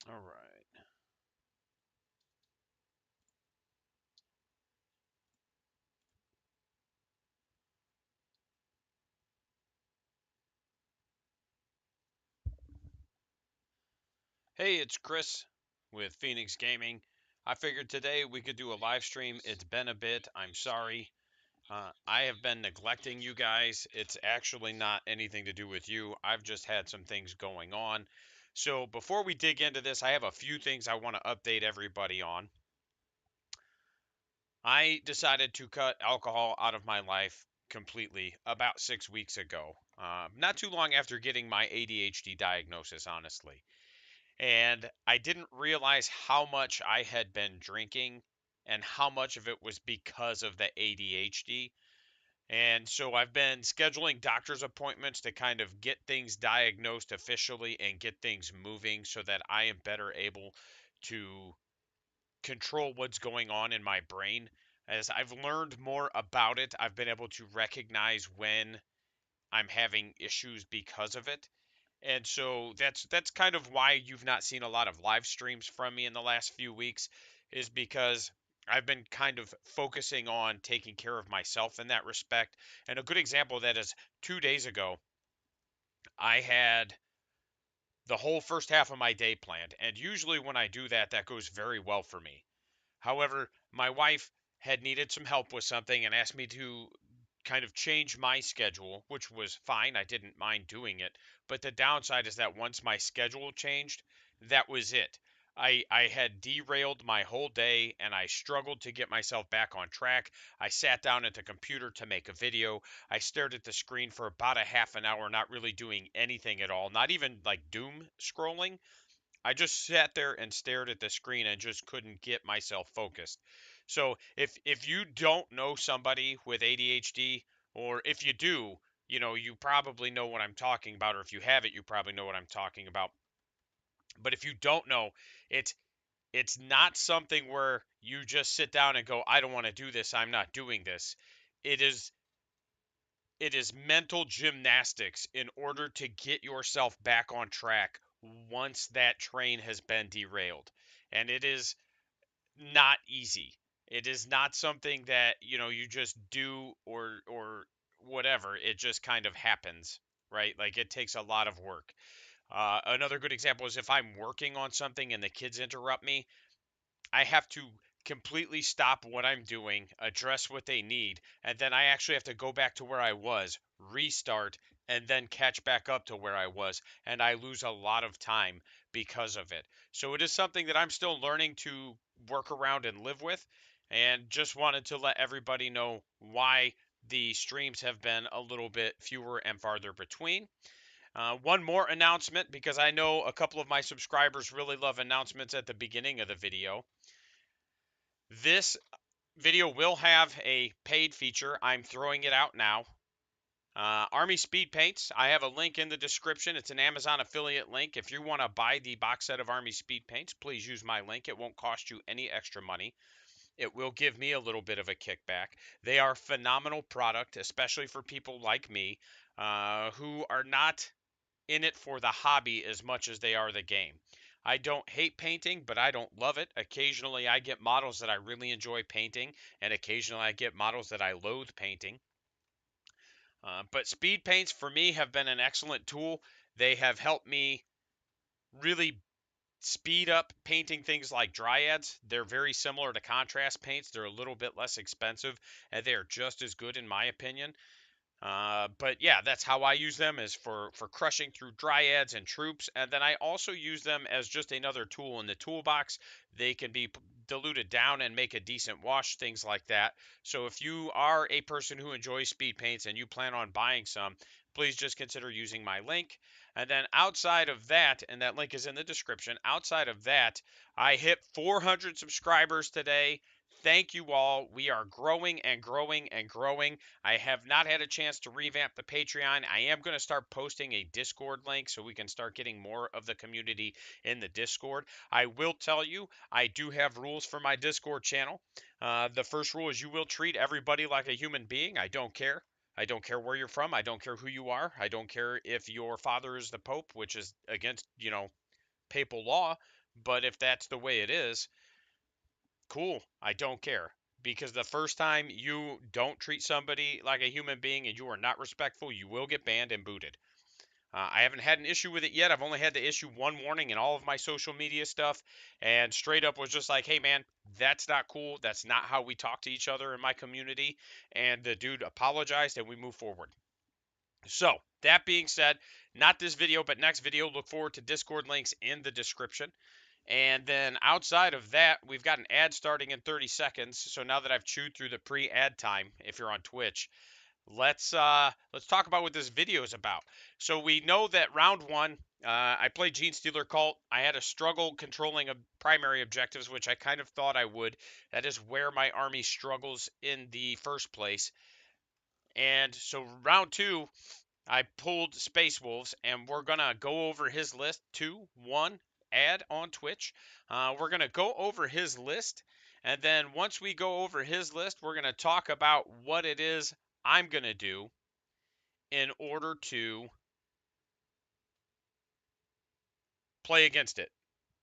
All right. Hey, it's Chris with Phoenix Gaming. I figured today we could do a live stream. It's been a bit. I'm sorry. I have been neglecting you guys. It's actually not anything to do with you. I've just had some things going on. So before we dig into this, I have a few things I want to update everybody on. I decided to cut alcohol out of my life completely about 6 weeks ago. Not too long after getting my ADHD diagnosis, honestly. And I didn't realize how much I had been drinking and how much of it was because of the ADHD. And so I've been scheduling doctor's appointments to kind of get things diagnosed officially and get things moving so that I am better able to control what's going on in my brain. As I've learned more about it, I've been able to recognize when I'm having issues because of it. And so that's kind of why you've not seen a lot of live streams from me in the last few weeks, is because I've been kind of focusing on taking care of myself in that respect. And a good example of that is 2 days ago, I had the whole first half of my day planned. And usually when I do that, that goes very well for me. However, my wife had needed some help with something and asked me to kind of change my schedule, which was fine. I didn't mind doing it. But the downside is that once my schedule changed, that was it. I had derailed my whole day and I struggled to get myself back on track. I sat down at the computer to make a video. I stared at the screen for about a half an hour, not really doing anything at all, not even like doom scrolling. I just sat there and stared at the screen and just couldn't get myself focused. So if you don't know somebody with ADHD, or if you do, you probably know what I'm talking about, or if you have it, you probably know what I'm talking about. But if you don't know, it's it's not something where you just sit down and go, I don't want to do this, I'm not doing this. It is it is mental gymnastics in order to get yourself back on track once that train has been derailed. And it is not easy. It is not something that, you just do or whatever. It just kind of happens, right? Like it takes a lot of work. Another good example is if I'm working on something and the kids interrupt me, I have to completely stop what I'm doing, address what they need, and then I actually have to go back to where I was, restart, and then catch back up to where I was. And I lose a lot of time because of it. So it is something that I'm still learning to work around and live with. And just wanted to let everybody know why the streams have been a little bit fewer and farther between. One more announcement, because I know a couple of my subscribers really love announcements at the beginning of the video. This video will have a paid feature. I'm throwing it out now. Army Speed Paints. I have a link in the description. It's an Amazon affiliate link. If you want to buy the box set of Army Speed Paints, please use my link. It won't cost you any extra money. It will give me a little bit of a kickback. They are phenomenal product, especially for people like me who are not in it for the hobby as much as they are the game. I don't hate painting, but I don't love it. Occasionally, I get models that I really enjoy painting, and occasionally, I get models that I loathe painting. But speed paints for me have been an excellent tool. They have helped me really speed up painting things like dryads. They're very similar to contrast paints, they're a little bit less expensive, and they're just as good, in my opinion. But yeah, that's how I use them, is for crushing through dryads and troops, and then I also use them as just another tool in the toolbox. They can be diluted down and make a decent wash, things like that. So if you are a person who enjoys speed paints and you plan on buying some, please just consider using my link. And then outside of that, and that link is in the description, outside of that, I hit 400 subscribers today. Thank you all. We are growing and growing and growing. I have not had a chance to revamp the Patreon. I am going to start posting a Discord link so we can start getting more of the community in the Discord. I will tell you, I do have rules for my Discord channel. The first rule is you will treat everybody like a human being. I don't care. I don't care where you're from. I don't care who you are. I don't care if your father is the Pope, which is against, papal law. But if that's the way it is, cool. I don't care. Because the first time you don't treat somebody like a human being and you are not respectful, you will get banned and booted. I haven't had an issue with it yet. I've only had the issue one warning in all of my social media stuff, and straight up was just like, hey, man, that's not cool. That's not how we talk to each other in my community. And the dude apologized, and we move forward. So, that being said, not this video, but next video, look forward to Discord links in the description. And then outside of that, we've got an ad starting in 30 seconds. So now that I've chewed through the pre-ad time, if you're on Twitch, let's talk about what this video is about. So we know that round one, I played Gene Stealer Cult. I had a struggle controlling primary objectives, which I kind of thought I would. That is where my army struggles in the first place. And so round two, I pulled Space Wolves, and we're gonna go over his list. 2, 1, ad on Twitch. We're gonna go over his list, and then once we go over his list, we're gonna talk about what it is I'm gonna do in order to play against it.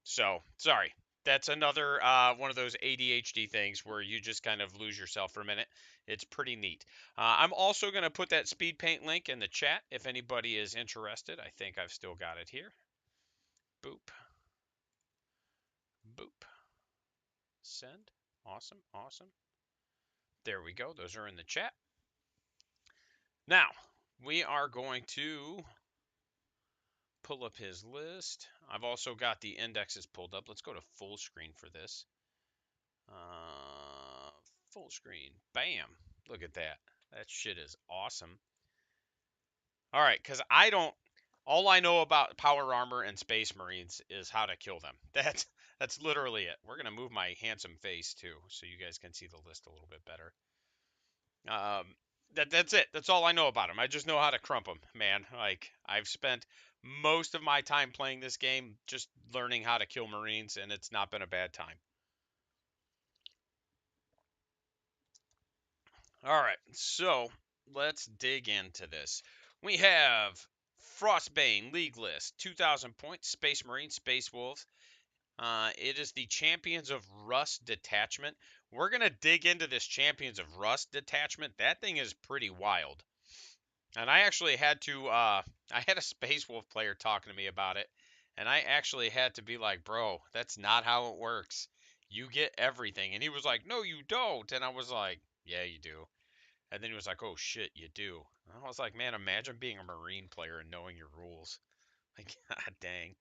So, sorry. That's another one of those ADHD things where you just kind of lose yourself for a minute. It's pretty neat. I'm also going to put that speed paint link in the chat if anybody is interested. I think I've still got it here. Boop. Boop. Send. Awesome. Awesome. There we go. Those are in the chat. Now, we are going to pull up his list. I've also got the indexes pulled up. Let's go to full screen for this. Uh, Full screen. Bam. Look at that. That shit is awesome. All right, because all I know about power armor and space marines is how to kill them. That's literally it. We're gonna move my handsome face too, so you guys can see the list a little bit better. Um, that's it. That's all I know about them. I just know how to crump them, man. Like I've spent most of my time playing this game just learning how to kill marines, and it's not been a bad time. All right, so let's dig into this. We have Frostbane League List, 2,000 points, Space Marine, Space Wolves. It is the Champions of Rust detachment. We're going to dig into this Champions of Rust detachment. That thing is pretty wild. And I actually had to, I had a Space Wolf player talking to me about it. And I actually had to be like, bro, that's not how it works. You get everything. And he was like, no, you don't. And I was like, yeah, you do. And then he was like, "Oh shit, you do." And I was like, "Man, imagine being a Marine player and knowing your rules." Like, god dang.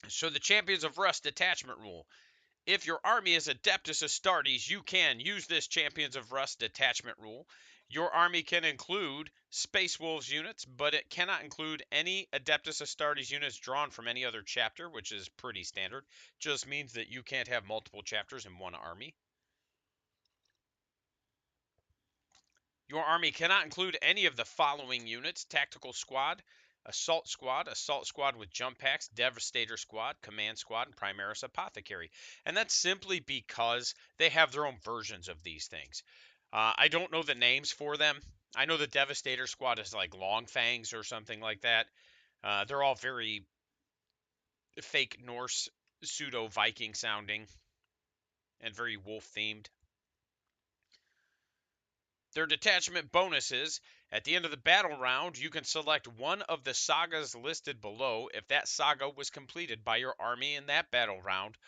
So the Champions of Rust detachment rule. If your army is Adeptus Astartes, you can use this Champions of Rust detachment rule. Your army can include Space Wolves units, but it cannot include any Adeptus Astartes units drawn from any other chapter, which is pretty standard. Just means that you can't have multiple chapters in one army. Your army cannot include any of the following units: Tactical Squad, Assault Squad with Jump Packs, Devastator Squad, Command Squad, and Primaris Apothecary. And that's simply because they have their own versions of these things. I don't know the names for them. I know the Devastator Squad is like Long Fangs or something like that. They're all very fake Norse, pseudo Viking sounding, and very wolf themed. Their detachment bonuses: at the end of the battle round, you can select one of the sagas listed below. If that saga was completed by your army in that battle round,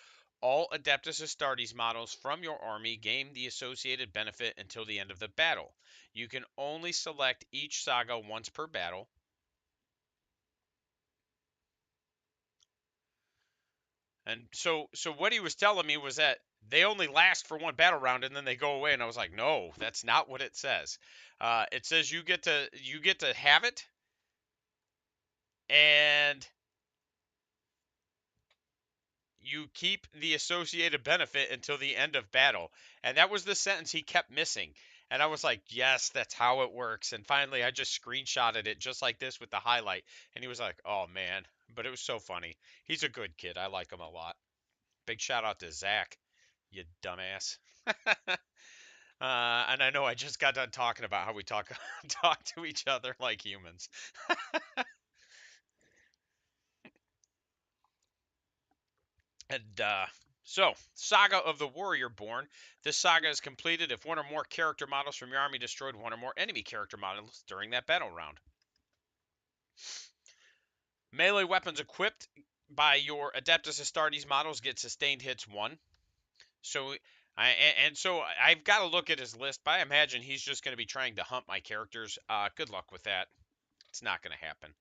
all Adeptus Astartes models from your army gain the associated benefit until the end of the battle. You can only select each saga once per battle. And so what he was telling me was that they only last for one battle round and then they go away. And I was like, no, that's not what it says. It says you get to have it, and you keep the associated benefit until the end of battle. And that was the sentence he kept missing. And I was like, yes, that's how it works. And finally, I just screenshotted it just like this with the highlight. And he was like, oh, man. But it was so funny. He's a good kid. I like him a lot. Big shout out to Zach, you dumbass. And I know I just got done talking about how we talk to each other like humans. And so, Saga of the Warrior Born. This saga is completed if one or more character models from your army destroyed one or more enemy character models during that battle round. Melee weapons equipped by your Adeptus Astartes models get sustained hits 1. So, so I've got to look at his list, but I imagine he's just going to be trying to hunt my characters. Good luck with that. It's not going to happen.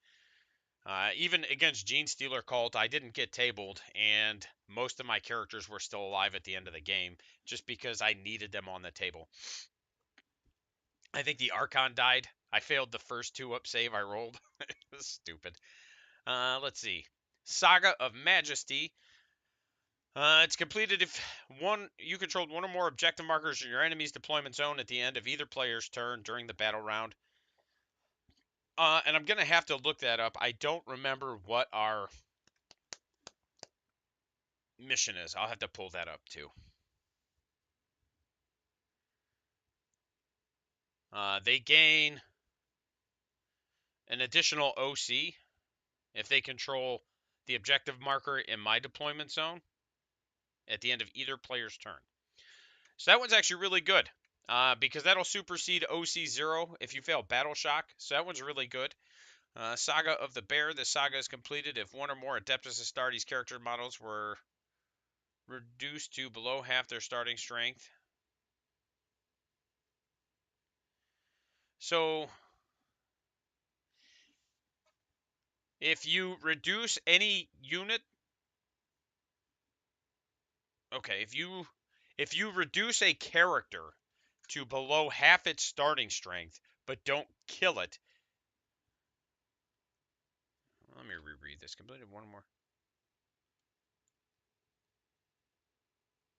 Even against Gene Stealer Cult, I didn't get tabled, and most of my characters were still alive at the end of the game, just because I needed them on the table. I think the Archon died. I failed the first 2-up save I rolled. It was stupid. Let's see. Saga of Majesty. It's completed if you controlled one or more objective markers in your enemy's deployment zone at the end of either player's turn during the battle round. And I'm gonna have to look that up. I don't remember what our mission is. I'll have to pull that up too. They gain an additional OC if they control the objective marker in my deployment zone at the end of either player's turn. So that one's actually really good because that'll supersede OC 0 if you fail Battle Shock. So that one's really good. Saga of the Bear. This saga is completed if one or more Adeptus Astartes character models were reduced to below half their starting strength. So if you reduce any unit, okay, if you reduce a character to below half its starting strength, but don't kill it. Let me reread this. Completed one more.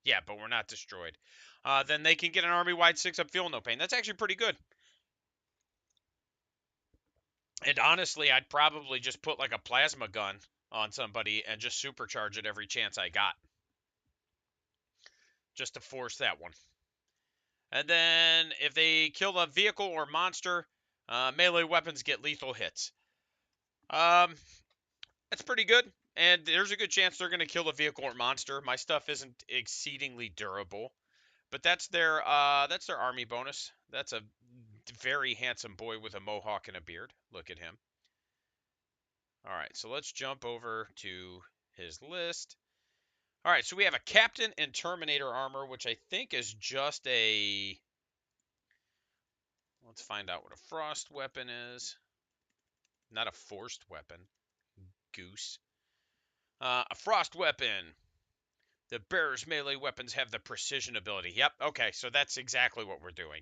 Yeah, but we're not destroyed. Then they can get an army-wide 6-up Feel No Pain. That's actually pretty good. And honestly, I'd probably just put like a plasma gun on somebody and just supercharge it every chance I got. Just to force that one. And then if they kill a vehicle or monster, melee weapons get lethal hits. That's pretty good. And there's a good chance they're going to kill a vehicle or monster. My stuff isn't exceedingly durable. But that's their army bonus. That's a very handsome boy with a mohawk and a beard. Look at him. All right, so let's jump over to his list. All right, so we have a Captain and Terminator armor, which I think is just a... Let's find out what a frost weapon is. Not a forced weapon. Goose. A frost weapon. The bearer's melee weapons have the precision ability. Yep, okay, so that's exactly what we're doing.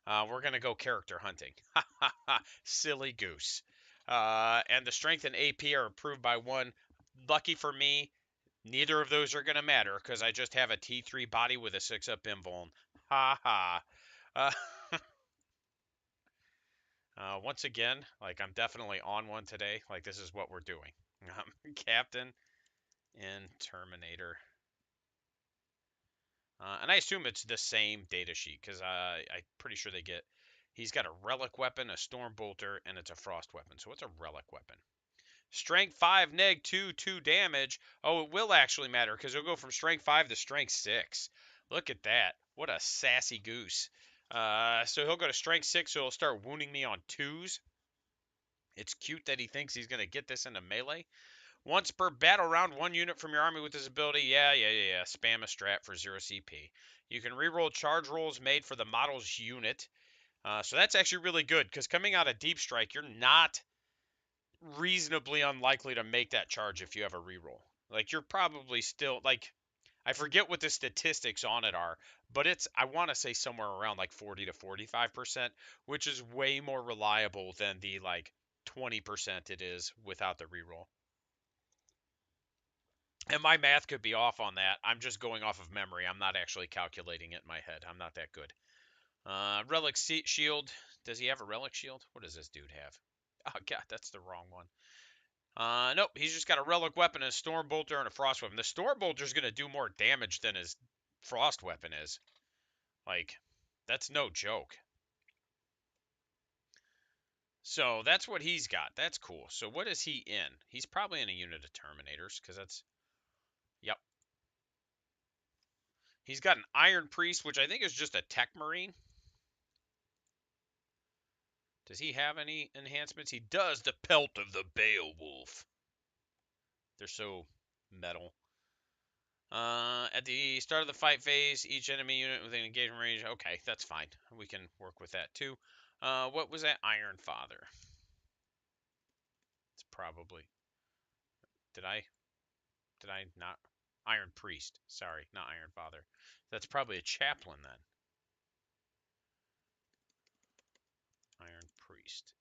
We're going to go character hunting. Ha ha ha, silly goose. And the strength and AP are improved by 1. Lucky for me, neither of those are going to matter because I just have a T3 body with a 6-up invuln. Ha ha. Uh, once again, like I'm definitely on one today. Like this is what we're doing. Captain and Terminator. And I assume it's the same data sheet because I'm pretty sure they get. He's got a relic weapon, a storm bolter, and it's a frost weapon. So what's a relic weapon? Strength 5, neg 2, 2 damage. Oh, it will actually matter because it'll go from strength 5 to strength 6. Look at that. What a sassy goose. So he'll go to strength 6, so he'll start wounding me on 2s. It's cute that he thinks he's going to get this into melee. Once per battle round, 1 unit from your army with this ability. Yeah. Spam a strat for 0 CP. You can reroll charge rolls made for the model's unit. So that's actually really good because coming out of Deep Strike, you're not reasonably unlikely to make that charge if you have a reroll. Like you're probably still like I forget what the statistics on it are, but it's I want to say somewhere around like 40 to 45%, which is way more reliable than the like 20% it is without the reroll. And my math could be off on that. I'm just going off of memory. I'm not actually calculating it in my head. I'm not that good. Relic shield. Does he have a relic shield? What does this dude have? Oh god, that's the wrong one. Nope, he's just got a relic weapon, a storm bolter, and a frost weapon. The storm bolter is gonna do more damage than his frost weapon is. Like, that's no joke. So that's what he's got. That's cool. So what is he in? He's probably in a unit of Terminators, because that's... Yep. He's got an Iron Priest, which I think is just a Tech Marine. Does he have any enhancements? He does. The Pelt of the Beowulf. They're so metal. At the start of the fight phase, each enemy unit within engagement range. Okay, that's fine. We can work with that too. What was that? Iron Father. It's probably. Did I? Did I not? Iron Priest. Sorry, not Iron Father. That's probably a chaplain then. Iron Priest.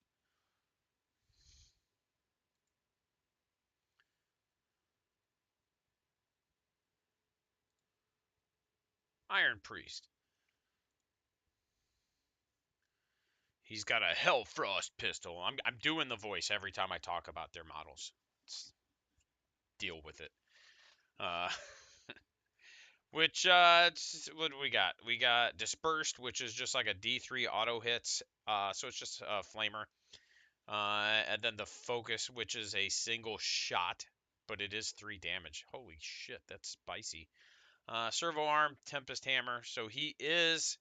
Iron Priest. He's got a Hellfrost pistol. I'm doing the voice every time I talk about their models. Let's deal with it. Uh, what do we got? We got Dispersed, which is just like a D3 auto hits. So it's just a flamer. And then the Focus, which is a single shot, but it is 3 damage. Holy shit, that's spicy. Servo Arm, Tempest Hammer. So he is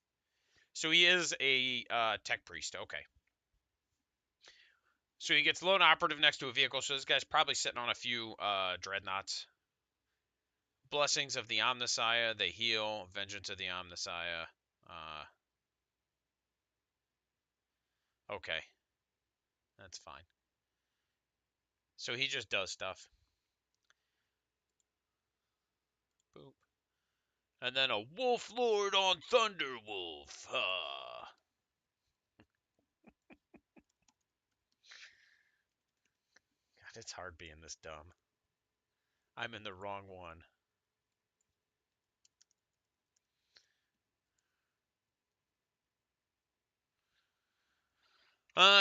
a Tech Priest. Okay. So he gets Lone Operative next to a vehicle. So this guy's probably sitting on a few Dreadnoughts. Blessings of the Omnissiah. They heal. Vengeance of the Omnissiah. Okay. That's fine. So he just does stuff. Boop. And then a Wolf Lord on Thunderwolf. God, it's hard being this dumb. I'm in the wrong one.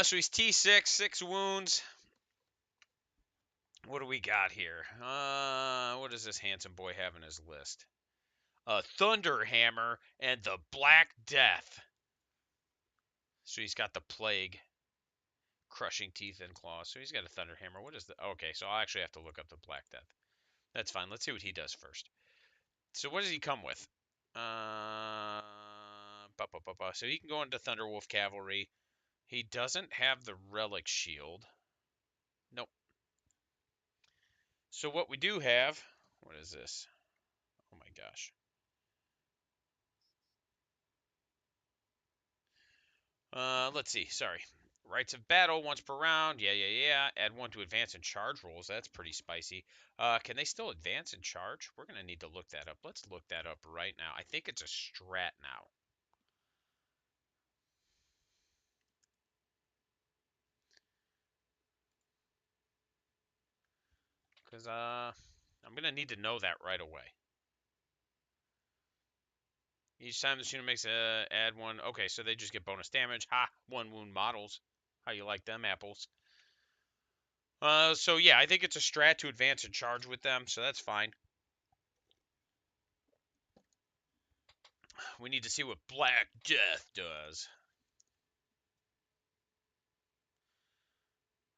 So he's T6, 6 wounds. What do we got here? What does this handsome boy have in his list? A Thunder Hammer and the Black Death. So he's got the Plague, Crushing Teeth and Claws. So he's got a Thunder Hammer. What is the? Okay, so I'll actually have to look up the Black Death. That's fine. Let's see what he does first. So what does he come with? So he can go into Thunderwolf Cavalry. He doesn't have the Relic Shield. Nope. So what we do have, what is this? Oh my gosh. Let's see. Sorry. Rites of Battle once per round. Yeah. Add 1 to advance and charge rolls. That's pretty spicy. Can they still advance and charge? We're going to need to look that up. Let's look that up right now. I think it's a strat now. Because I'm going to need to know that right away. Each time the student makes a add 1. Okay, so they just get bonus damage. Ha! 1 wound models. How you like them apples? So yeah, I think it's a strat to advance and charge with them, so that's fine. We need to see what Black Death does.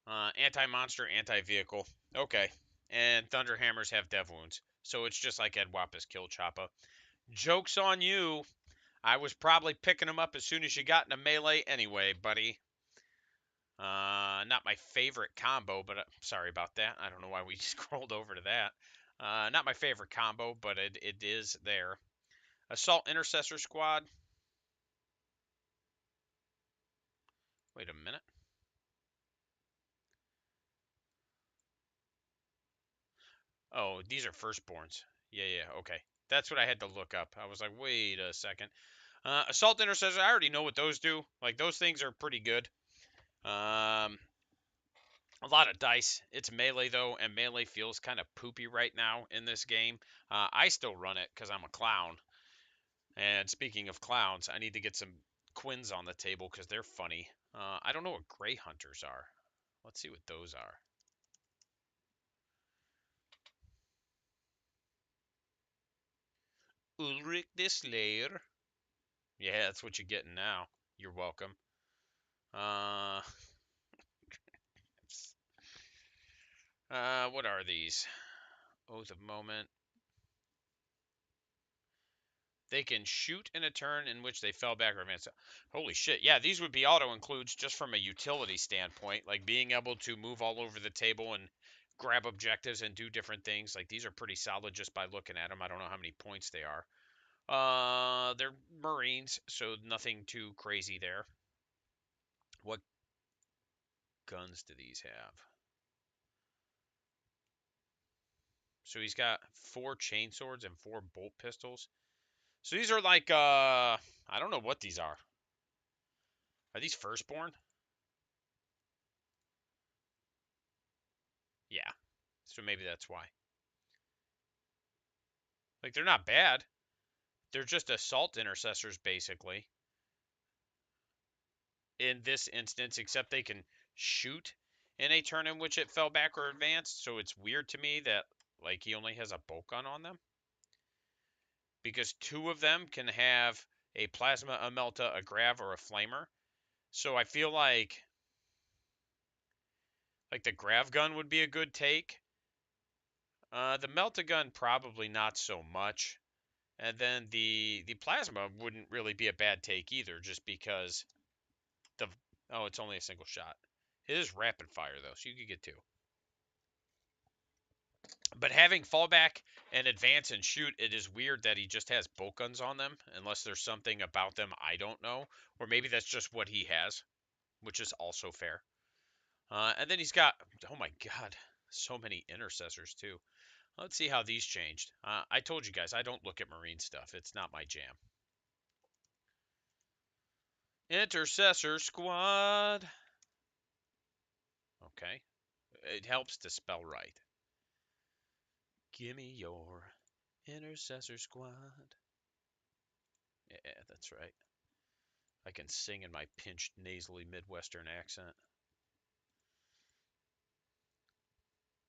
Anti-monster, anti-vehicle. Okay. And Thunder Hammers have dev wounds. So it's just like Ed Wappa's Kill Choppa. Joke's on you. I was probably picking him up as soon as you got into melee anyway, buddy. Not my favorite combo, but sorry about that. I don't know why we scrolled over to that. Not my favorite combo, but it is there. Assault Intercessor Squad. Wait a minute. Oh, these are firstborns. Yeah, okay. That's what I had to look up. I was like, wait a second. Assault Intercessor, I already know what those do. Like, those things are pretty good. A lot of dice. It's melee, though, and melee feels kind of poopy right now in this game. I still run it because I'm a clown. And speaking of clowns, I need to get some Quins on the table because they're funny. I don't know what Grey Hunters are. Let's see what those are. Ulrich the Slayer. Yeah, that's what you're getting now. You're welcome. Uh, what are these? Oath of Moment. They can shoot in a turn in which they fell back or advanced. Holy shit. Yeah, these would be auto includes just from a utility standpoint, like being able to move all over the table and grab objectives and do different things. Like these are pretty solid just by looking at them. I don't know how many points they are. They're Marines, so nothing too crazy there. What guns do these have? So he's got 4 chainswords and 4 bolt pistols. So these are like I don't know what these are. Are these firstborn? Yeah. So maybe that's why. Like they're not bad. They're just assault intercessors basically. In this instance, except they can shoot in a turn in which it fell back or advanced. So it's weird to me that like he only has a bolt gun on them. Because 2 of them can have a plasma, a melta, a grav, or a flamer. So I feel like the grav gun would be a good take. The melta gun probably not so much. And then the plasma wouldn't really be a bad take either, just because the oh, it's only a single shot. It is rapid fire though, so you could get 2. But having fallback and advance and shoot, it is weird that he just has bolt guns on them, unless there's something about them I don't know, or maybe that's just what he has, which is also fair. And then he's got, oh my god, so many intercessors too. Let's see how these changed. I told you guys I don't look at Marine stuff. It's not my jam. Intercessor squad. Okay. It helps to spell right. Gimme your intercessor squad. Yeah, that's right. I can sing in my pinched, nasally Midwestern accent.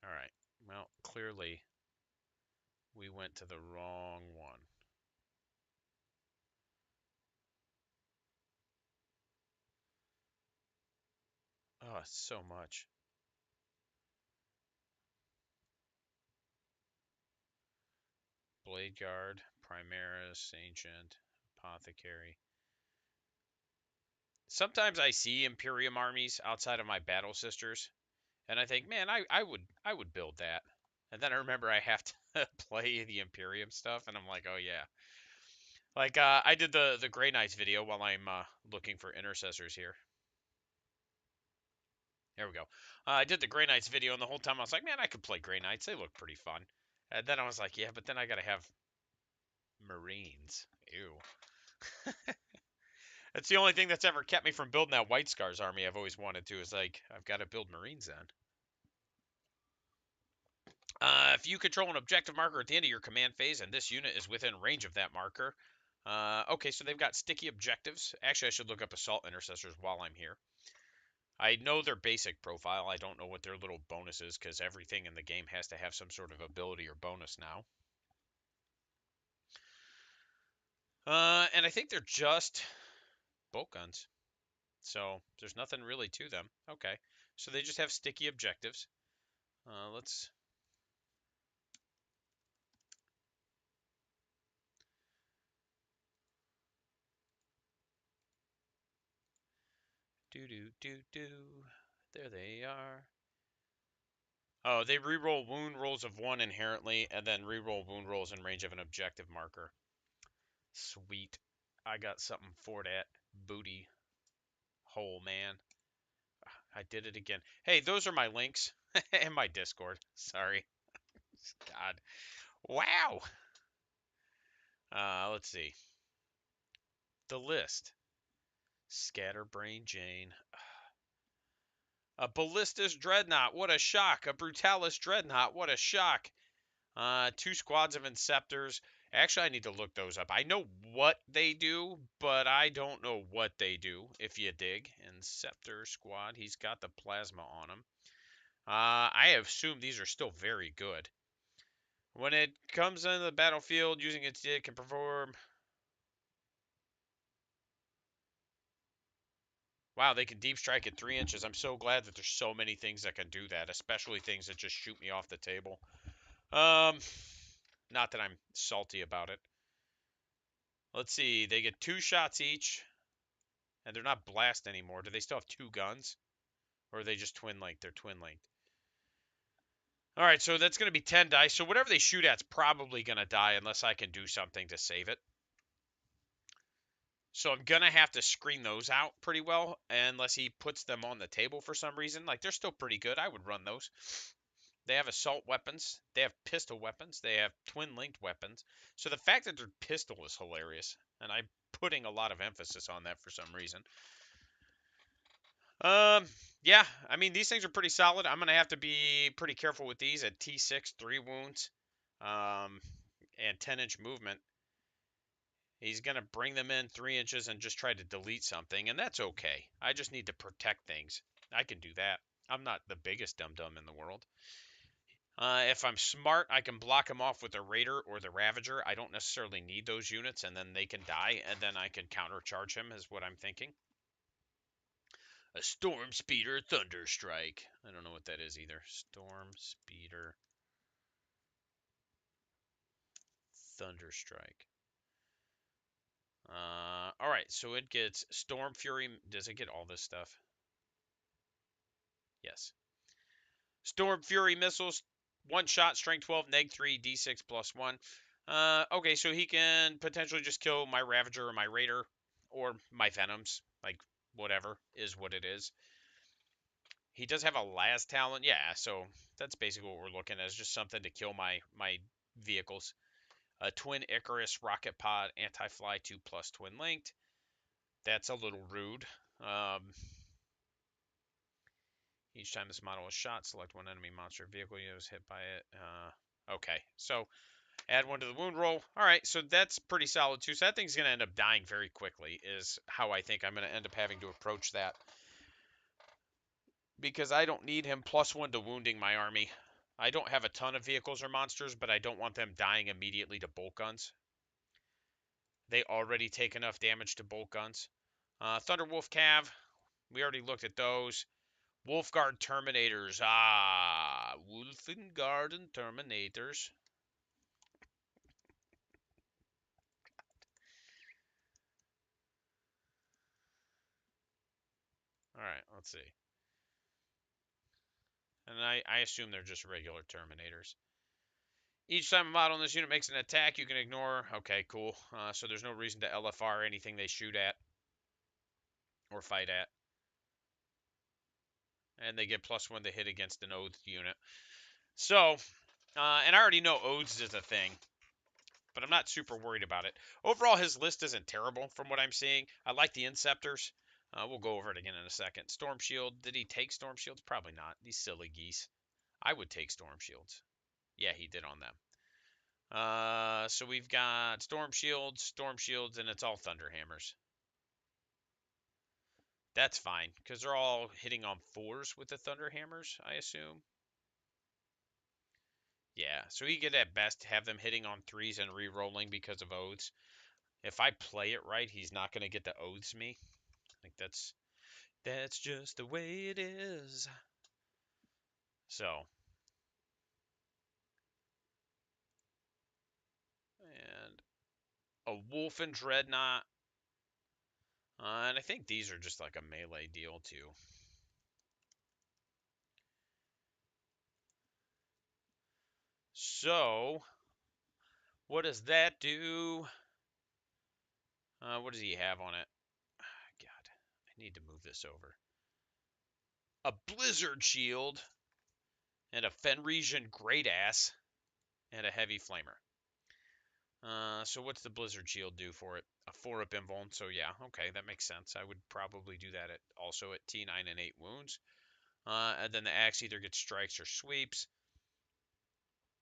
All right. Well, clearly we went to the wrong one. Oh, it's so much. Blade Guard, Primaris, Ancient, Apothecary. Sometimes I see Imperium armies outside of my Battle Sisters, and I think, man, I would build that. And then I remember I have to play the Imperium stuff, and I'm like, oh yeah. Like I did the Grey Knights video while I'm looking for intercessors here. There we go. I did the Grey Knights video, and the whole time I was like, man, I could play Grey Knights. They look pretty fun. And then I was like, yeah, but then I gotta have Marines. Ew. That's the only thing that's ever kept me from building that White Scars army I've always wanted to, is like, I've got to build Marines then. If you control an objective marker at the end of your command phase and this unit is within range of that marker. Okay, so they've got sticky objectives. Actually, I should look up assault intercessors while I'm here. I know their basic profile. I don't know what their little bonus is, because everything in the game has to have some sort of ability or bonus now. And I think they're just bolt guns. So there's nothing really to them. Okay. So they just have sticky objectives. Let's do. There they are. Oh, they reroll wound rolls of 1 inherently, and then reroll wound rolls in range of an objective marker. Sweet. I got something for that booty hole, man. I did it again. Hey, those are my links and my Discord. Sorry. God. Wow. Let's see. The list. Scatterbrain Jane. A Ballistus Dreadnought. What a shock. A Brutalis Dreadnought. What a shock. 2 squads of Inceptors. Actually, I need to look those up. I know what they do, but I don't know what they do, if you dig. Inceptor squad. He's got the plasma on him. I assume these are still very good. When it comes into the battlefield, using its it can perform. Wow, they can deep strike at 3 inches. I'm so glad that there's so many things that can do that, especially things that just shoot me off the table. Not that I'm salty about it. Let's see. They get 2 shots each, and they're not blast anymore. Do they still have 2 guns? Or are they just twin linked? They're twin linked. All right, so that's going to be 10 dice. So whatever they shoot at's probably going to die unless I can do something to save it. So I'm going to have to screen those out pretty well unless he puts them on the table for some reason. Like, they're still pretty good. I would run those. They have assault weapons. They have pistol weapons. They have twin linked weapons. So the fact that they're pistol is hilarious. And I'm putting a lot of emphasis on that for some reason. Um, yeah, I mean, these things are pretty solid. I'm going to have to be pretty careful with these at T6, 3 wounds, and 10-inch movement. He's going to bring them in 3 inches and just try to delete something, and that's okay. I just need to protect things. I can do that. I'm not the biggest dum-dum in the world. If I'm smart, I can block him off with the Raider or the Ravager. I don't necessarily need those units, and then they can die, and then I can countercharge him, is what I'm thinking. A Storm Speeder Thunderstrike. I don't know what that is either. Storm Speeder Thunderstrike. Alright, so it gets Storm Fury. Does it get all this stuff? Yes. Storm Fury missiles, 1 shot, strength 12, neg 3, d6 plus 1. Okay, so he can potentially just kill my Ravager or my Raider or my Venoms. Like, whatever is what it is. He does have a last talent, yeah, so that's basically what we're looking at, is just something to kill my vehicles. A Twin Icarus rocket pod, anti-fly 2 plus twin linked. That's a little rude. Each time this model is shot, select one enemy monster vehicle you was hit by it. Okay, so add 1 to the wound roll. All right, so that's pretty solid too. So that thing's going to end up dying very quickly is how I think I'm going to end up having to approach that. Because I don't need him +1 to wounding my army. I don't have a ton of vehicles or monsters, but I don't want them dying immediately to bolt guns. They already take enough damage to bolt guns. Thunderwolf Cav, we already looked at those. Wolfguard Terminators. Wolfengard and Terminators. Alright, let's see. And I assume they're just regular Terminators. Each time a model in this unit makes an attack, you can ignore. Okay, cool. So there's no reason to LFR anything they shoot at or fight at. And they get +1 to hit against an Oath unit. So, and I already know Oaths is a thing, but I'm not super worried about it. Overall, his list isn't terrible from what I'm seeing. I like the Inceptors. We'll go over it again in a second. Storm Shield. Did he take Storm Shields? Probably not. These silly geese. I would take Storm Shields. Yeah, he did on them. So we've got Storm Shields, and it's all Thunderhammers. That's fine, because they're all hitting on 4s with the Thunderhammers, I assume. Yeah, so he could at best have them hitting on 3s and re-rolling because of Oaths. If I play it right, he's not going to get to Oaths me. I think that's just the way it is. So, and a Wolf and Dreadnought. And I think these are just like a melee deal too. So, what does that do? What does he have on it? God, I need to move this over. A Blizzard Shield and a Fenrisian Great Ass and a Heavy Flamer. So what's the Blizzard Shield do for it? A 4-up invuln, so yeah, okay, that makes sense. I would probably do that also at T9 and 8 wounds. And then the axe either gets strikes or sweeps.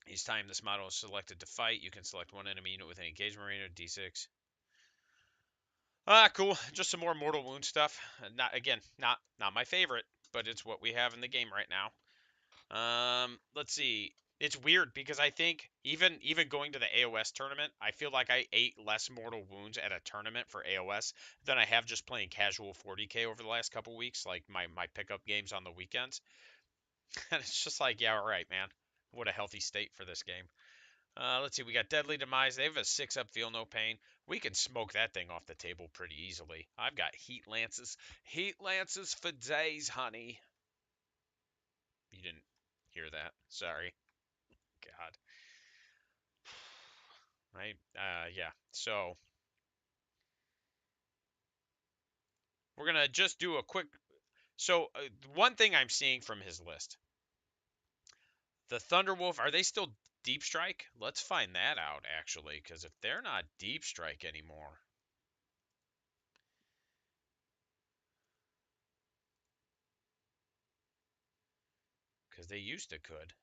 Each time this model is selected to fight, you can select one enemy unit with an engagement rating of D6. Cool. Just some more mortal wound stuff. Not my favorite, but it's what we have in the game right now. Let's see. It's weird because I think even going to the AOS tournament, I feel like I ate less mortal wounds at a tournament for AOS than I have just playing casual 40k over the last couple weeks, like my pickup games on the weekends. And it's just like, yeah, all right, man. What a healthy state for this game. Let's see. We got Deadly Demise. They have a 6-up Feel No Pain. We can smoke that thing off the table pretty easily. I've got Heat Lances. Heat Lances for days, honey. You didn't hear that. Sorry. God. Right? Yeah. So we're going to just do a quick. So, one thing I'm seeing from his list, the Thunderwolf, are they still Deep Strike? Let's find that out, actually, because if they're not Deep Strike anymore, because they used to could.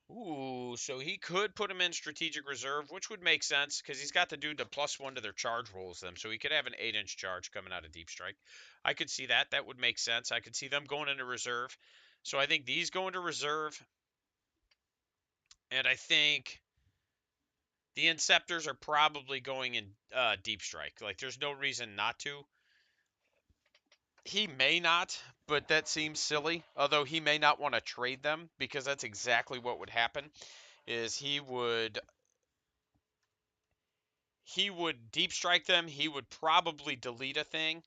Ooh, so he could put him in strategic reserve, which would make sense because he's got the dude to +1 to their charge rolls them, so he could have an 8-inch charge coming out of Deep Strike. I could see that. That would make sense. I could see them going into reserve. So I think these go into reserve, and I think the Inceptors are probably going in Deep Strike. Like, there's no reason not to. He may not, but that seems silly. Although he may not want to trade them because that's exactly what would happen. Is he would deep strike them. He would probably delete a thing,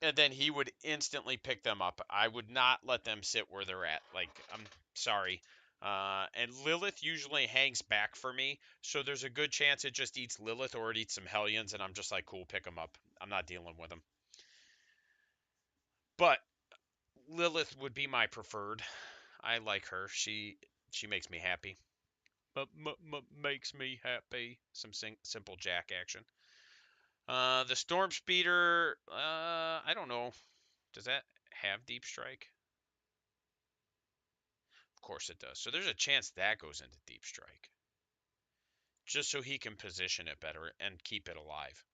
and then he would instantly pick them up. I would not let them sit where they're at. Like, I'm sorry. And Lilith usually hangs back for me, so there's a good chance it just eats Lilith or it eats some Hellions, and I'm just like, cool, pick them up. I'm not dealing with them. But Lilith would be my preferred. I like her. She makes me happy. Makes me happy. Some simple Jack action. The Storm Speeder, I don't know. Does that have Deep Strike? Of course it does. So there's a chance that goes into Deep Strike. Just so he can position it better and keep it alive.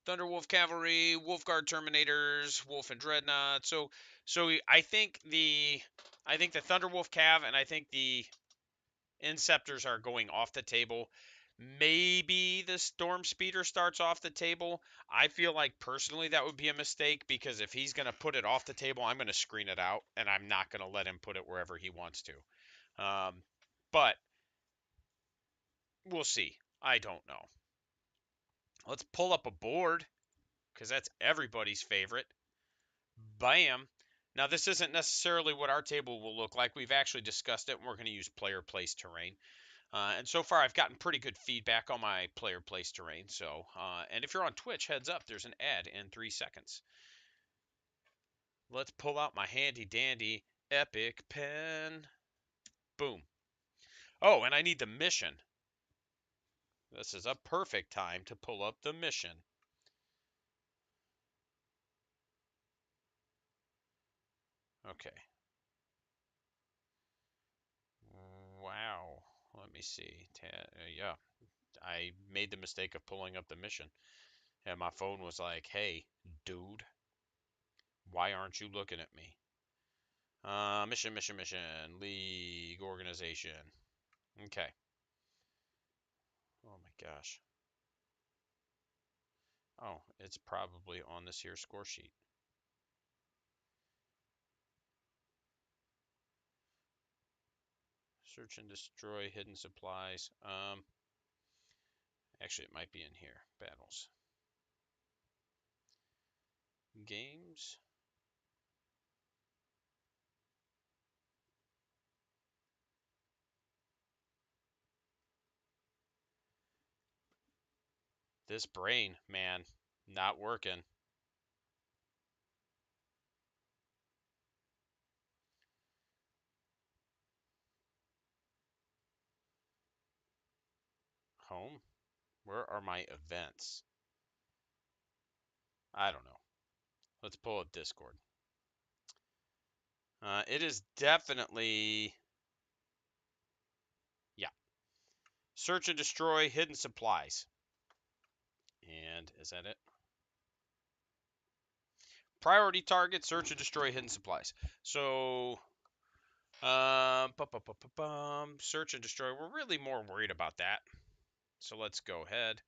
Thunderwolf Cavalry, Wolfguard Terminators, Wolf and Dreadnought. So I think the Thunderwolf Cav and I think the Inceptors are going off the table. Maybe the Storm Speeder starts off the table. I feel like personally that would be a mistake because if he's going to put it off the table, I'm going to screen it out and I'm not going to let him put it wherever he wants to. But we'll see. I don't know. Let's pull up a board because that's everybody's favorite. Bam. Now, this isn't necessarily what our table will look like. We've actually discussed it, and we're going to use player place terrain. And so far, I've gotten pretty good feedback on my player place terrain. So, and if you're on Twitch, heads up, there's an ad in 3 seconds. Let's pull out my handy dandy epic pen. Boom. Oh, and I need the mission. This is a perfect time to pull up the mission. Okay. Wow. Let me see. Yeah, I made the mistake of pulling up the mission. And my phone was like, hey, dude, why aren't you looking at me? Mission. League organization. Okay. Oh my gosh. Oh, it's probably on this here score sheet. Search and destroy hidden supplies. Actually, it might be in here. Battles. Games. This brain, man, not working. Home? Where are my events? I don't know. Let's pull up Discord. It is definitely, yeah. Search and destroy hidden supplies. And is that it? Priority target, search and destroy hidden supplies. So, search and destroy. We're really more worried about that. So let's go ahead.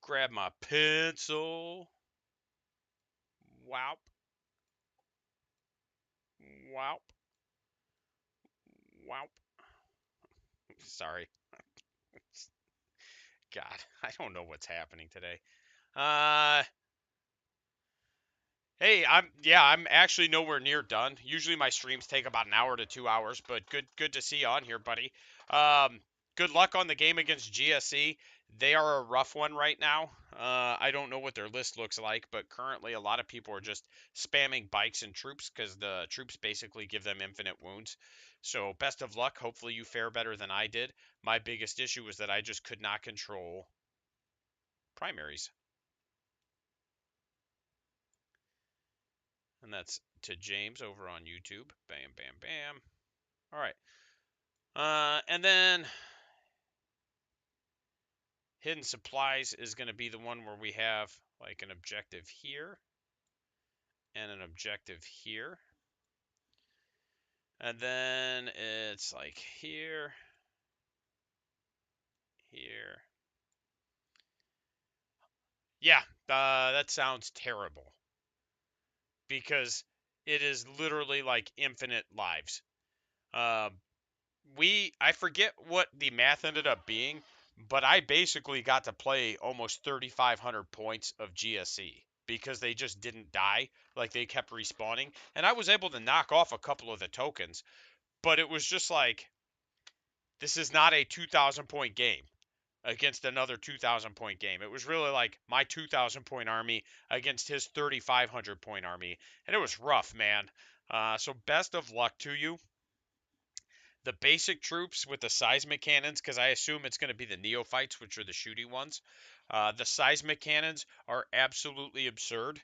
Grab my pencil. Wow. Wow. Wow. Sorry. God, I don't know what's happening today. Uh, Hey, I'm actually nowhere near done. Usually my streams take about an hour to 2 hours, but good to see you on here, buddy. Um, Good luck on the game against GSE. They are a rough one right now. I don't know what their list looks like, but currently a lot of people are just spamming bikes and troops because the troops basically give them infinite wounds. So best of luck. Hopefully you fare better than I did. My biggest issue was that I just could not control primaries. And that's to James over on YouTube. Bam, bam, bam. All right. And then hidden supplies is going to be the one where we have like an objective here and an objective here. And then it's like here, here. Yeah, that sounds terrible because it is literally like infinite lives. Um, I forget what the math ended up being, but I basically got to play almost 3,500 points of GSE because they just didn't die. Like they kept respawning. And I was able to knock off a couple of the tokens, but it was just like, this is not a 2,000 point game against another 2,000 point game. It was really like my 2,000 point army against his 3,500 point army. And it was rough, man. So best of luck to you. The basic troops with the seismic cannons, because I assume it's going to be the neophytes, which are the shooty ones. The seismic cannons are absolutely absurd.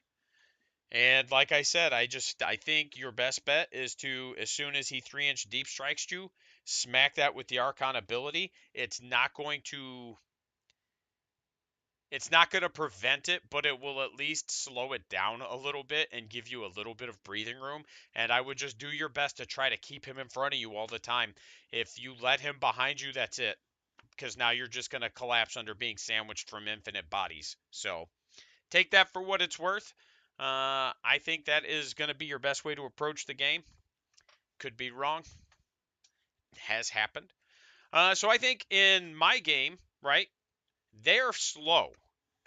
And like I said, I think your best bet is to, as soon as he 3-inch deep strikes you, smack that with the Archon ability. It's not going to prevent it, but it will at least slow it down a little bit and give you a little bit of breathing room. And I would just do your best to try to keep him in front of you all the time. If you let him behind you, that's it. Because now you're just going to collapse under being sandwiched from infinite bodies. So take that for what it's worth. I think that is going to be your best way to approach the game. Could be wrong. Has happened. So I think in my game, right, they're slow.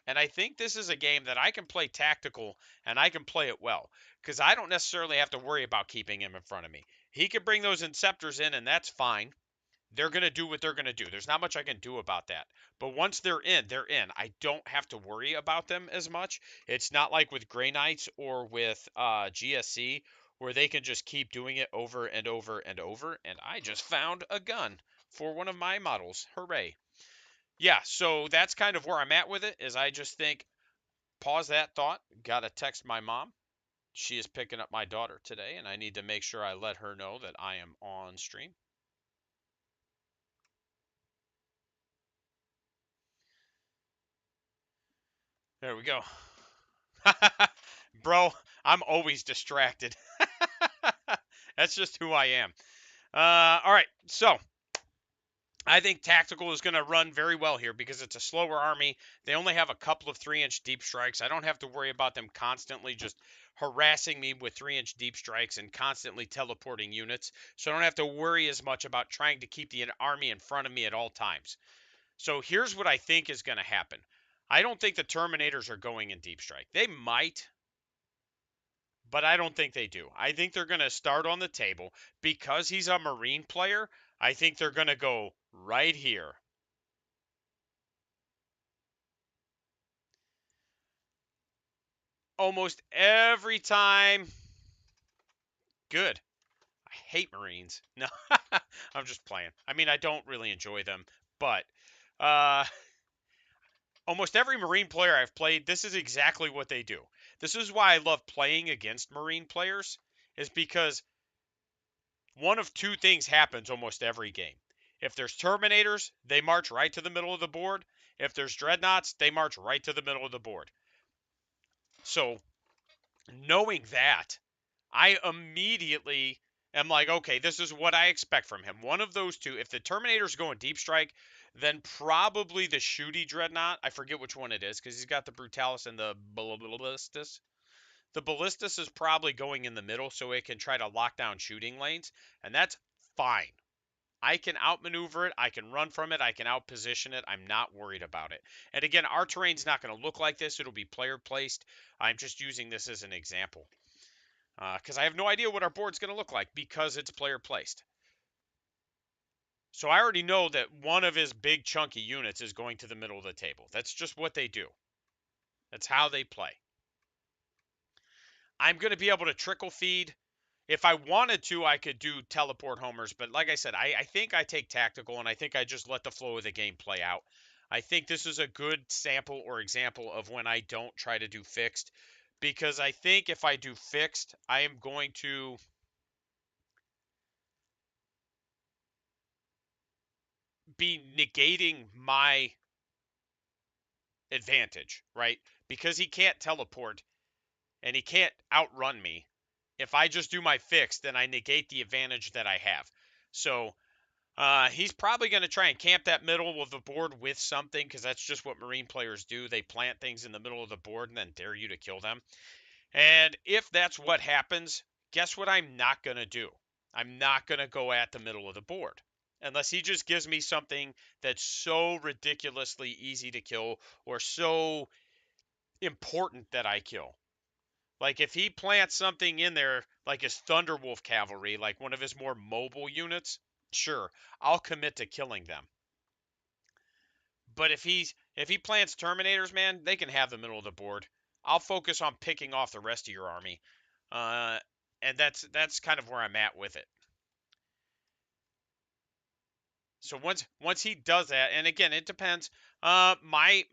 And I think this is a game that I can play tactical and I can play it well because I don't necessarily have to worry about keeping him in front of me. He can bring those Inceptors in and that's fine. They're going to do what they're going to do. There's not much I can do about that. But once they're in, they're in. I don't have to worry about them as much. It's not like with Grey Knights or with GSC where they can just keep doing it over and over and over. And I just found a gun for one of my models. Hooray. Yeah, so that's kind of where I'm at with it is I just think pause that thought. Got to text my mom. She is picking up my daughter today, and I need to make sure I let her know that I am on stream. There we go. Bro, I'm always distracted. That's just who I am. All right, so I think tactical is going to run very well here because it's a slower army. They only have a couple of 3-inch deep strikes. I don't have to worry about them constantly just harassing me with 3-inch deep strikes and constantly teleporting units. So I don't have to worry as much about trying to keep the army in front of me at all times. So here's what I think is going to happen. I don't think the Terminators are going in deep strike. They might, but I don't think they do. I think they're going to start on the table. Because he's a Marine player, I think they're going to go right here. Almost every time. Good. I hate Marines. No, I'm just playing. I mean, I don't really enjoy them, but uh, almost every Marine player I've played, this is exactly what they do. This is why I love playing against Marine players, is because one of two things happens almost every game. If there's Terminators, they march right to the middle of the board. If there's Dreadnoughts, they march right to the middle of the board. So, knowing that, I immediately am like, okay, this is what I expect from him. One of those two. If the Terminator's going deep strike, then probably the shooty Dreadnought. I forget which one it is because he's got the Brutalis and the Ballistus. the ballistas is probably going in the middle so it can try to lock down shooting lanes, and that's fine. I can outmaneuver it. I can run from it. I can outposition it. I'm not worried about it. And again, our terrain's not going to look like this. It'll be player placed. I'm just using this as an example because I have no idea what our board's going to look like because it's player placed. So I already know that one of his big chunky units is going to the middle of the table. That's just what they do. That's how they play. I'm going to be able to trickle feed. If I wanted to, I could do teleport homers, but like I said, I think I take tactical, and I think I just let the flow of the game play out. I think this is a good sample or example of when I don't try to do fixed, because I think if I do fixed, I am going to be negating my advantage, right? Because he can't teleport and he can't outrun me. If I just do my fixed, then I negate the advantage that I have. So he's probably going to try and camp that middle of the board with something because that's just what Marine players do. They plant things in the middle of the board and then dare you to kill them. And if that's what happens, guess what I'm not going to do? I'm not going to go at the middle of the board. Unless he just gives me something that's so ridiculously easy to kill or so important that I kill. Like if he plants something in there, like his Thunderwolf cavalry, like one of his more mobile units, sure, I'll commit to killing them. But if he plants Terminators, man, they can have the middle of the board. I'll focus on picking off the rest of your army, uh, and that's kind of where I'm at with it. So once he does that, and again, it depends. My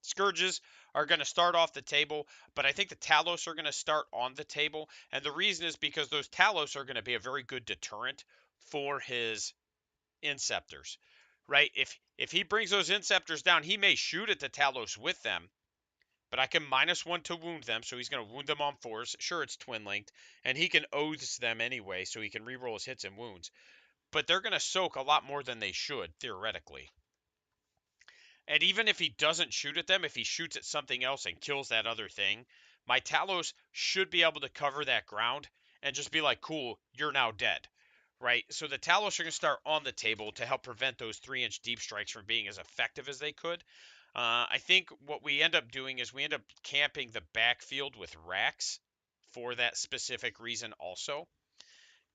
Scourges are going to start off the table, but I think the Talos are going to start on the table. And the reason is because those Talos are going to be a very good deterrent for his Inceptors, right? If he brings those Inceptors down, he may shoot at the Talos with them, but I can -1 to wound them, so he's going to wound them on 4s. Sure, it's twin linked, and he can oaths them anyway, so he can reroll his hits and wounds. But they're going to soak a lot more than they should, theoretically. And even if he doesn't shoot at them, if he shoots at something else and kills that other thing, my Talos should be able to cover that ground and just be like, cool, you're now dead. Right? So the Talos are going to start on the table to help prevent those 3-inch deep strikes from being as effective as they could. I think what we end up doing is we end up camping the backfield with racks for that specific reason also,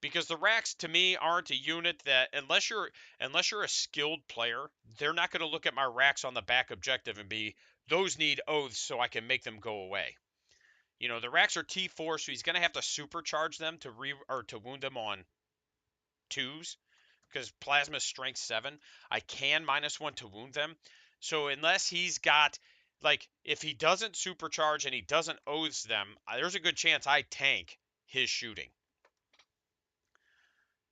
because the racks to me aren't a unit that unless you're a skilled player, they're not going to look at my racks on the back objective and be those need oaths so I can make them go away. You know, the racks are T4, so he's going to have to supercharge them to wound them on 2s because plasma strength 7. I can -1 to wound them. So unless he's got like if he doesn't supercharge and he doesn't oaths them, there's a good chance I tank his shooting.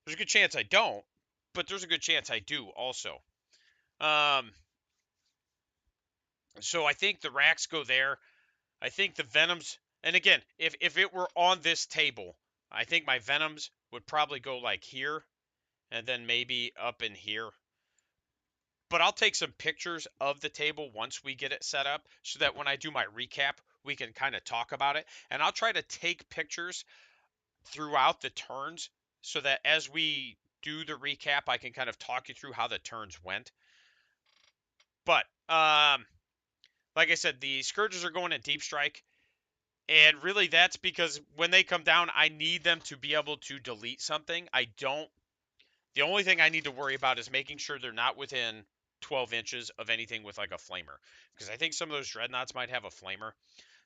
There's a good chance I don't, but there's a good chance I do also. Um, so I think the racks go there. I think the Venoms, and again, if it were on this table, I think my Venoms would probably go like here, and then maybe up in here. But I'll take some pictures of the table once we get it set up so that when I do my recap, we can kind of talk about it. And I'll try to take pictures throughout the turns so that as we do the recap, I can kind of talk you through how the turns went. But like I said, the Scourges are going to Deep Strike. And really, that's because when they come down, I need them to be able to delete something. I don't. The only thing I need to worry about is making sure they're not within 12 inches of anything with like a flamer. Because I think some of those dreadnoughts might have a flamer.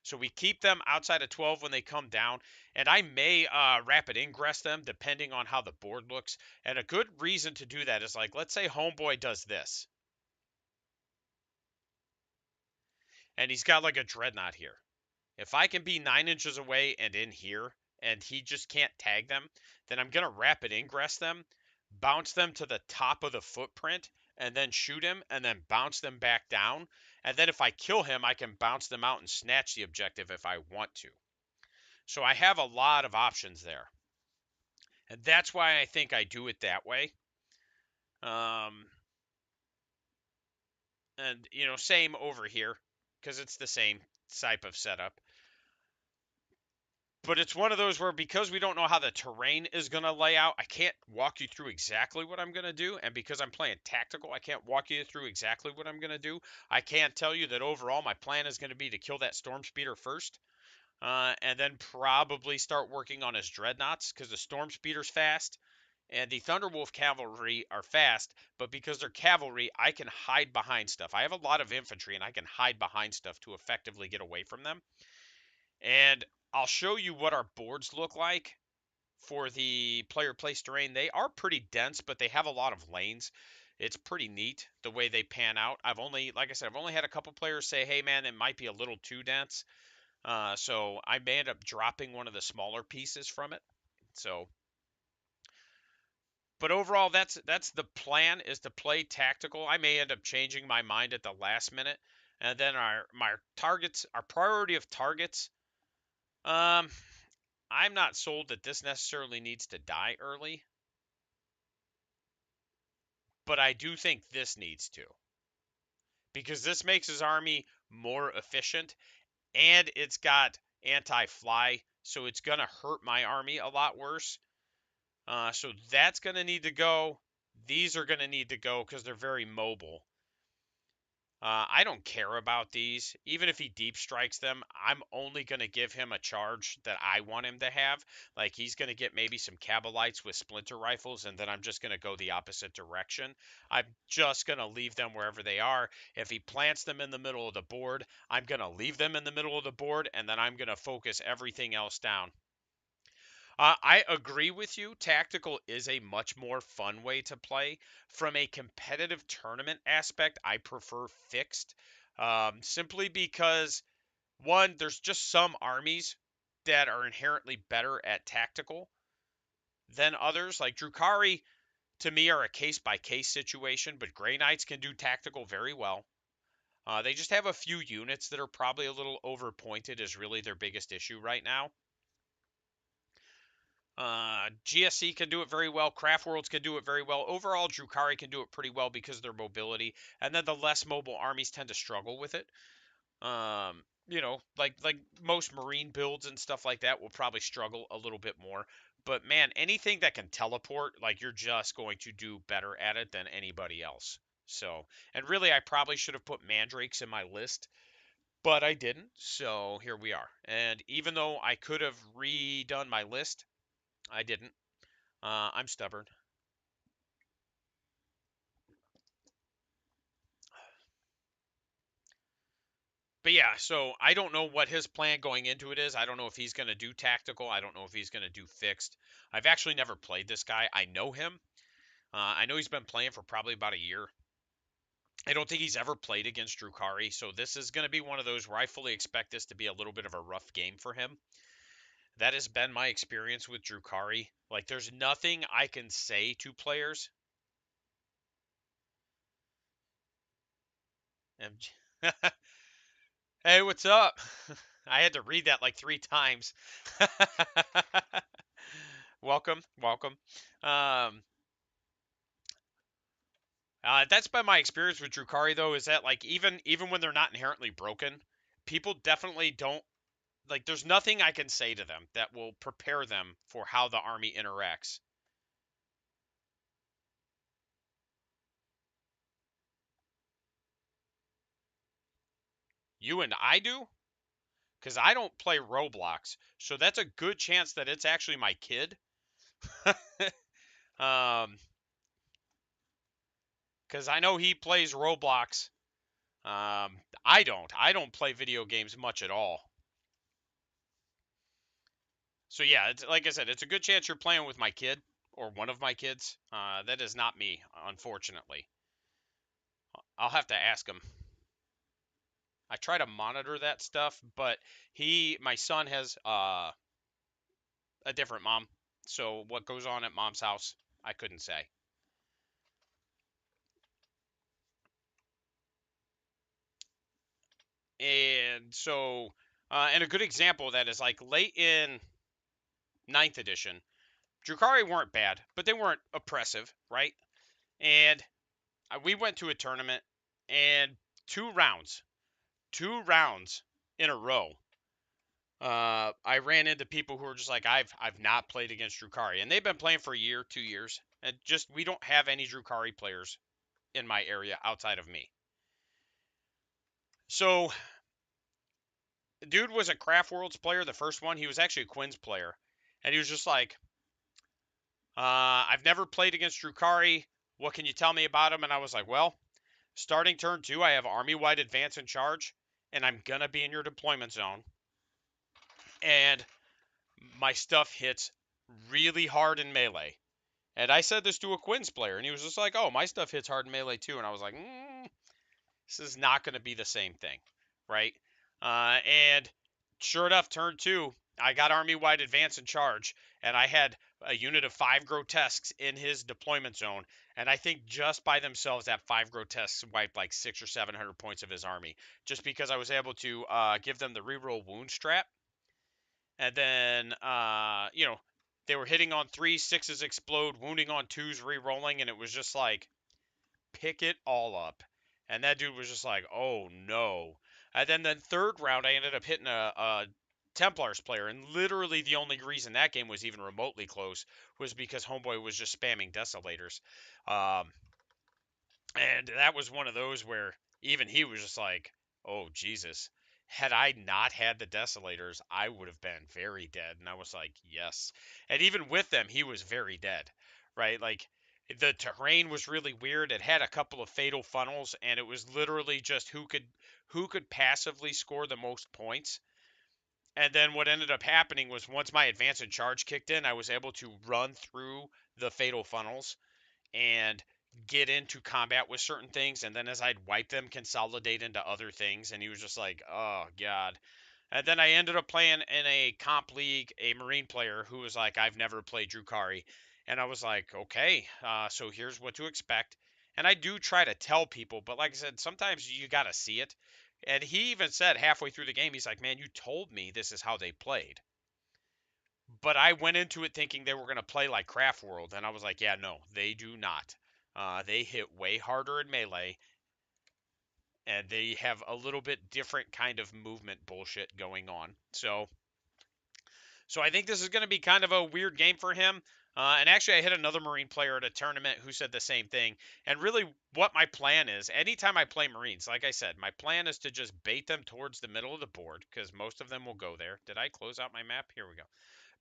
So we keep them outside of 12 when they come down. And I may rapid ingress them depending on how the board looks. And a good reason to do that is like, let's say Homeboy does this. And he's got like a dreadnought here. If I can be 9 inches away and in here, and he just can't tag them, then I'm going to rapid ingress them, bounce them to the top of the footprint, and then shoot him, and then bounce them back down. And then if I kill him, I can bounce them out and snatch the objective if I want to. So I have a lot of options there. And that's why I think I do it that way. And, you know, same over here. because it's the same type of setup. But it's one of those where, because we don't know how the terrain is going to lay out, I can't walk you through exactly what I'm going to do. And because I'm playing tactical, I can't walk you through exactly what I'm going to do. I can tell you that overall my plan is going to be to kill that storm speeder first, and then probably start working on his dreadnoughts, because the storm speeder's fast and the Thunderwolf cavalry are fast, but because they're cavalry, I can hide behind stuff. I have a lot of infantry, and I can hide behind stuff to effectively get away from them. And I'll show you what our boards look like for the player place terrain. They are pretty dense, but they have a lot of lanes. It's pretty neat the way they pan out. Like I said, I've only had a couple players say, hey man, it might be a little too dense. So I may end up dropping one of the smaller pieces from it. So, but overall, that's the plan, is to play tactical. I may end up changing my mind at the last minute, and then our priority of targets. Um, I'm not sold that this necessarily needs to die early, but I do think this needs to, because this makes his army more efficient, and it's got anti-fly, so it's gonna hurt my army a lot worse. So that's gonna need to go. These are gonna need to go because they're very mobile. I don't care about these. Even if he deep strikes them, I'm only going to give him a charge that I want him to have. Like, he's going to get maybe some Cabalites with splinter rifles, and then I'm just going to go the opposite direction. I'm just going to leave them wherever they are. If he plants them in the middle of the board, I'm going to leave them in the middle of the board, and then I'm going to focus everything else down. I agree with you. Tactical is a much more fun way to play. From a competitive tournament aspect, I prefer fixed, simply because, one, there's just some armies that are inherently better at tactical than others. Like Drukhari, to me, are a case by case situation, but Grey Knights can do tactical very well. They just have a few units that are probably a little overpointed, is really their biggest issue right now. GSC can do it very well. Craft Worlds can do it very well. Overall, Drukhari can do it pretty well because of their mobility. And then the less mobile armies tend to struggle with it. Like most marine builds and stuff like that will probably struggle a little bit more. But man, anything that can teleport, like, you're just going to do better at it than anybody else. So, and really, I probably should have put mandrakes in my list, but I didn't. So here we are. And even though I could have redone my list, I didn't. I'm stubborn. But yeah, so I don't know what his plan going into it is. I don't know if he's going to do tactical. I don't know if he's going to do fixed. I've actually never played this guy. I know him. I know he's been playing for probably about a year. I don't think he's ever played against Drukhari, so this is going to be one of those where I fully expect this to be a little bit of a rough game for him. That has been my experience with Drukhari. Like, there's nothing I can say to players. Hey, what's up? I had to read that like 3 times. Welcome, welcome. Um, that's been my experience with Drukhari, though, is that, like, even when they're not inherently broken, people definitely don't, like. There's nothing I can say to them that will prepare them for how the army interacts. You and I do, because I don't play Roblox, so that's a good chance that it's actually my kid. um, because I know he plays Roblox. I don't. I don't play video games much at all. So yeah, it's, like I said, it's a good chance you're playing with my kid or one of my kids. That is not me, unfortunately. I'll have to ask him. I try to monitor that stuff, but my son has a different mom. So what goes on at mom's house, I couldn't say. And so, and a good example of that is, like, late in ninth edition, Drukhari weren't bad, but they weren't oppressive, right? And we went to a tournament, and 2 rounds, 2 rounds in a row, I ran into people who were just like, I've not played against Drukari, and they've been playing for a year, 2 years, and just we don't have any Drukari players in my area outside of me. So, dude was a Craft Worlds player, the first one. He was actually a Quinn's player, and he was just like, I've never played against Drukari. What can you tell me about him? And I was like, well, starting turn 2, I have army-wide advance and charge, and I'm gonna be in your deployment zone, and my stuff hits really hard in melee. And I said this to a Quinn's player, and he was just like, "Oh, my stuff hits hard in melee too." And I was like, "This is not going to be the same thing, right?" And sure enough, turn 2, I got army-wide advance and charge, and I had a unit of 5 grotesques in his deployment zone. And I think just by themselves, that 5 grotesques wiped like 600 or 700 points of his army, just because I was able to give them the reroll wound strat. And then, they were hitting on 3s, 6s explode, wounding on 2s, re-rolling, and it was just like, pick it all up. And that dude was just like, oh no. And then the third round, I ended up hitting a Templars player, and literally the only reason that game was even remotely close was because Homeboy was just spamming Desolators. Um, and that was one of those where even he was just like, oh, Jesus. Had I not had the Desolators, I would have been very dead. And I was like, yes. And even with them, he was very dead, right? Like, the terrain was really weird. It had a couple of fatal funnels, and it was literally just who could passively score the most points. And then what ended up happening was once my advance and charge kicked in, I was able to run through the fatal funnels and get into combat with certain things, and then as I'd wipe them, consolidate into other things. And he was just like, oh god. And then I ended up playing in a comp league a Marine player who was like, I've never played Drukari. And I was like, okay, so here's what to expect. And I do try to tell people, but like I said, sometimes you got to see it. And he even said halfway through the game, he's like, man, you told me this is how they played. But I went into it thinking they were going to play like Craft World, and I was like, yeah, no, they do not. They hit way harder in melee, and they have a little bit different kind of movement bullshit going on. So I think this is going to be kind of a weird game for him. And actually, I hit another Marine player at a tournament who said the same thing. And really, what my plan is, anytime I play Marines, like I said, my plan is to just bait them towards the middle of the board, because most of them will go there. Did I close out my map? Here we go.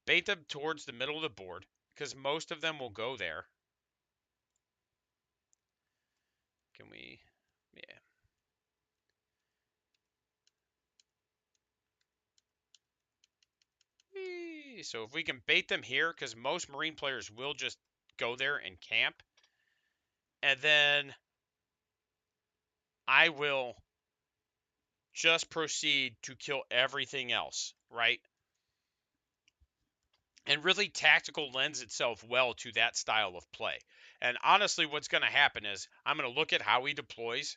Bait them towards the middle of the board, because most of them will go there. Can we? Yeah. Whee! So if we can bait them here, because most Marine players will just go there and camp, and then I will just proceed to kill everything else, right? And really, tactical lends itself well to that style of play. And honestly, what's going to happen is I'm going to look at how he deploys,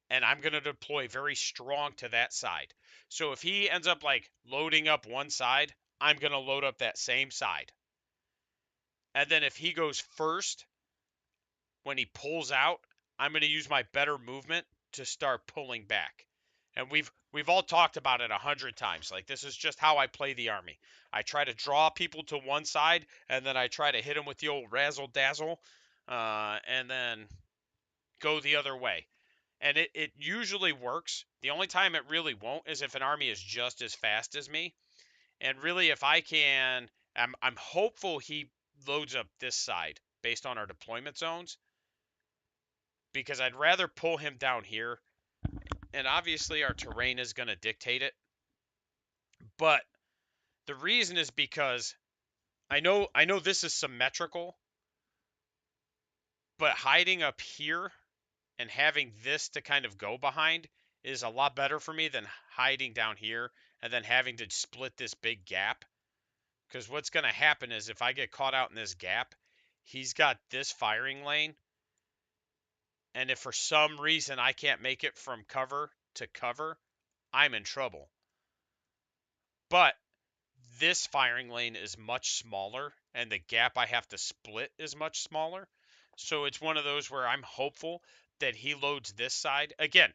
and I'm going to deploy very strong to that side. So if he ends up like loading up one side, I'm going to load up that same side. And then if he goes first, when he pulls out, I'm going to use my better movement to start pulling back. And we've all talked about it 100 times. Like, this is just how I play the army. I try to draw people to one side, and then I try to hit them with the old razzle dazzle, and then go the other way. And it usually works. The only time it really won't is if an army is just as fast as me. And really, if I can, I'm hopeful he loads up this side based on our deployment zones, because I'd rather pull him down here. And obviously, our terrain is going to dictate it. But the reason is because I know this is symmetrical, but hiding up here and having this to kind of go behind is a lot better for me than hiding down here and then having to split this big gap. Because what's going to happen is if I get caught out in this gap, he's got this firing lane. And if for some reason I can't make it from cover to cover, I'm in trouble. But this firing lane is much smaller, and the gap I have to split is much smaller. So it's one of those where I'm hopeful that he loads this side. Again,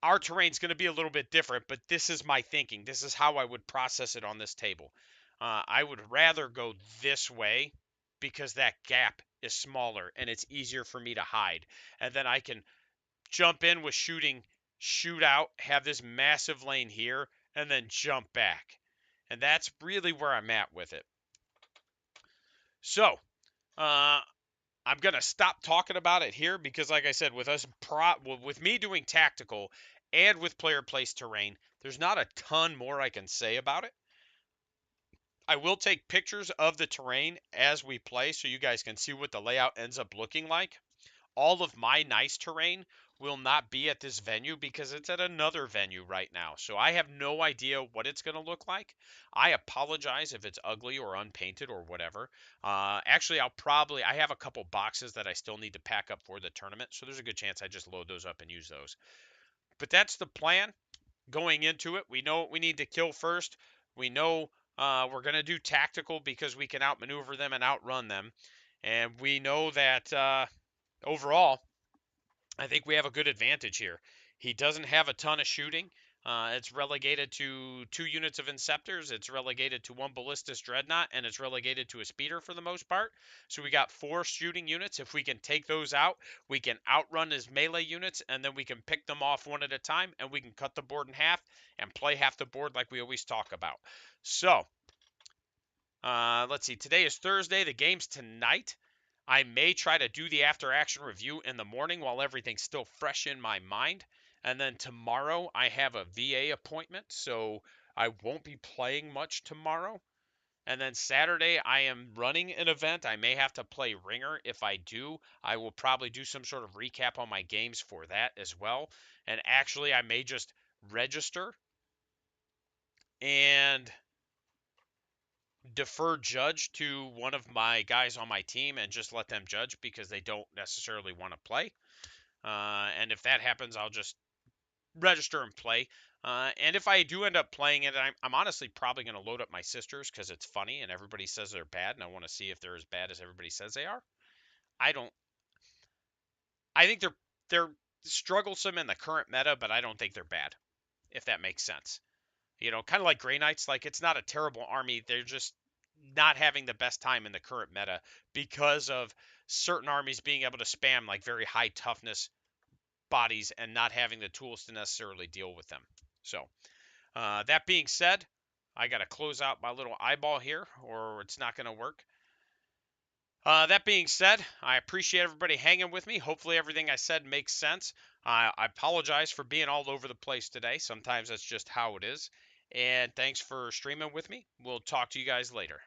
our terrain's going to be a little bit different, but this is my thinking. This is how I would process it on this table. I would rather go this way because that gap is smaller and it's easier for me to hide. And then I can jump in with shooting, shoot out, have this massive lane here, and then jump back. And that's really where I'm at with it. So, uh, I'm gonna stop talking about it here because, like I said, with me doing tactical and with player place terrain, there's not a ton more I can say about it. I will take pictures of the terrain as we play so you guys can see what the layout ends up looking like. All of my nice terrain will not be at this venue because it's at another venue right now. So I have no idea what it's going to look like. I apologize if it's ugly or unpainted or whatever. Actually, I have a couple boxes that I still need to pack up for the tournament. So there's a good chance I just load those up and use those. But that's the plan going into it. We know what we need to kill first. We know we're going to do tactical because we can outmaneuver them and outrun them. And we know that overall, I think we have a good advantage here. He doesn't have a ton of shooting. It's relegated to 2 units of Inceptors. It's relegated to 1 Ballistus Dreadnought, and it's relegated to a Speeder for the most part. So we got 4 shooting units. If we can take those out, we can outrun his melee units, and then we can pick them off one at a time, and we can cut the board in half and play half the board like we always talk about. So, let's see. Today is Thursday. The game's tonight. I may try to do the after action review in the morning while everything's still fresh in my mind. And then tomorrow I have a VA appointment, so I won't be playing much tomorrow. And then Saturday I am running an event. I may have to play Ringer. If I do, I will probably do some sort of recap on my games for that as well. And actually, I may just register and defer judge to one of my guys on my team and just let them judge because they don't necessarily want to play. And if that happens, I'll just register and play. And if I do end up playing it, I'm honestly probably going to load up my sisters because it's funny and everybody says they're bad, and I want to see if they're as bad as everybody says they are. I don't. I think they're strugglesome in the current meta, but I don't think they're bad. If that makes sense. Kind of like Grey Knights. Like it's not a terrible army. They're just not having the best time in the current meta because of certain armies being able to spam like very high toughness bodies and not having the tools to necessarily deal with them. So, that being said, I got to close out my little eyeball here or it's not going to work. That being said, I appreciate everybody hanging with me. Hopefully, everything I said makes sense. I apologize for being all over the place today. Sometimes that's just how it is. And thanks for streaming with me. We'll talk to you guys later.